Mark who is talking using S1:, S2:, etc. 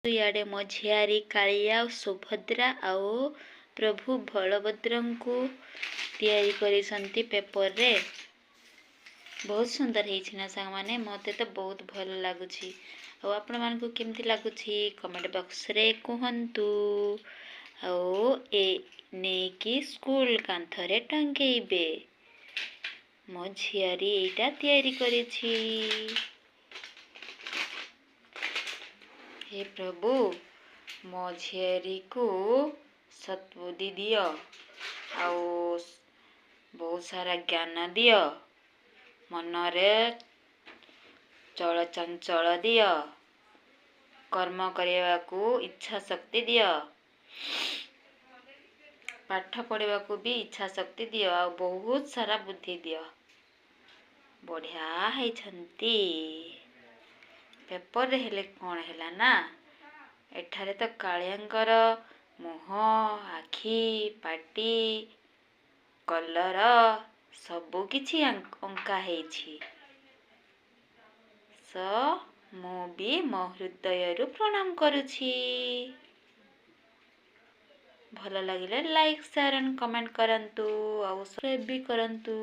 S1: इआडे मो झियारी कालिया सुभद्रा आउ प्रभु बलभद्रंकु तैयारी करिसंती पेपर रे। बहुत सुंदर हेछि ना सांग माने मते तो बहुत भल लागुछि। आ आपण मानकु केमति लागुछि कमेंट बॉक्स रे कहंतु। आ ए नेकी स्कूल कांथरे टंगेइबे। मो झियारी एटा तैयारी करिछि। हे प्रभु मो झियारी को सद्बुद्धि दियो आउ बहुत सारा ज्ञान दियो मनरे चल चंचल दियो कर्म करने को इच्छा शक्ति दियो पाठ पढ़ा को भी इच्छा शक्ति दियो आ बहुत सारा बुद्धि दियो। बढ़िया है छंती पेपर रे हेले कोन हैला ना एठारे तो कालियांकर मुह आखि पाटी कलर सबु किछि अंका हेछि। मु भी मो हृदय प्रणाम करुछि। भल लागिले लाइक शेयर एंड कमेंट करंतु और सब्सक्राइब भी करंतु।